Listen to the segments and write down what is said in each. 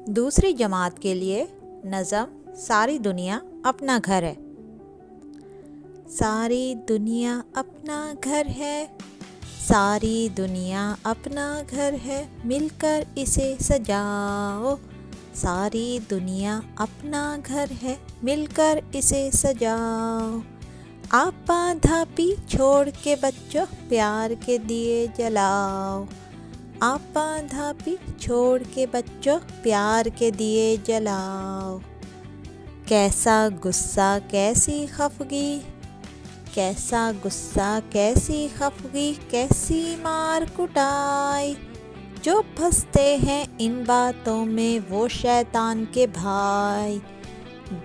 दूसरी जमात के लिए नज़म सारी दुनिया अपना घर है। सारी दुनिया अपना घर है, सारी दुनिया अपना घर है, मिलकर इसे सजाओ। सारी दुनिया अपना घर है, मिलकर इसे सजाओ। आपा धापी छोड़ के बच्चों प्यार के दिए जलाओ। आपा धापी छोड़ के बच्चों प्यार के दिए जलाओ। कैसा गुस्सा कैसी खफगी, कैसा गुस्सा कैसी खफगी, कैसी मार कुटाई। जो फंसते हैं इन बातों में वो शैतान के भाई।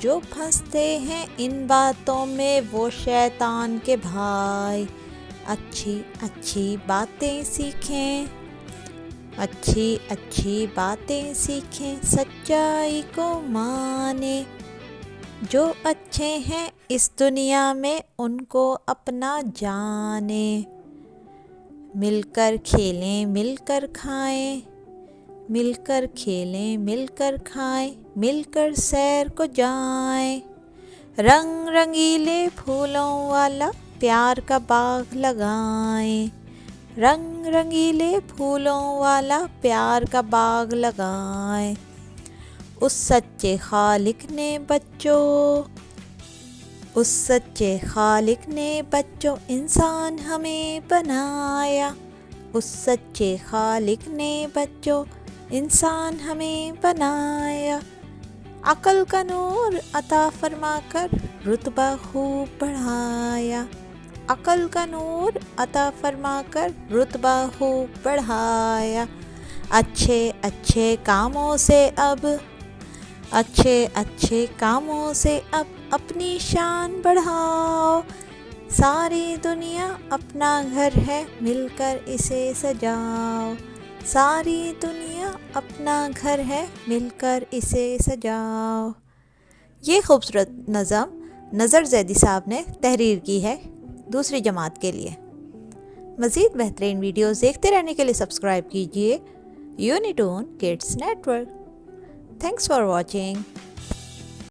जो फंसते हैं इन बातों में वो शैतान के भाई। अच्छी अच्छी बातें सीखें, अच्छी अच्छी बातें सीखें, सच्चाई को माने। जो अच्छे हैं इस दुनिया में उनको अपना जाने। मिलकर खेलें मिलकर खाएं, मिलकर खेलें मिलकर खाएं, मिलकर सैर को जाएं। रंग रंगीले फूलों वाला प्यार का बाग लगाएं। रंग रंगीले फूलों वाला प्यार का बाग लगाएं। उस सच्चे खालिक ने बच्चों, उस सच्चे खालिक ने बच्चों इंसान हमें बनाया। उस सच्चे खालिक ने बच्चों इंसान हमें बनाया। अकल का नूर अता फरमाकर रुतबा खूब बढ़ाया। अकल का नूर अता फरमाकर रुतबा खूब बढ़ाया। अच्छे अच्छे कामों से अब, अच्छे अच्छे कामों से अब अपनी शान बढ़ाओ। सारी दुनिया अपना घर है, मिलकर इसे सजाओ। सारी दुनिया अपना घर है, मिलकर इसे सजाओ। ये खूबसूरत नज़म नज़र ज़ैदी साहब ने तहरीर की है दूसरी जमात के लिए। मज़ीद बेहतरीन वीडियोस देखते रहने के लिए सब्सक्राइब कीजिए Unitoon kids network. Thanks for watching.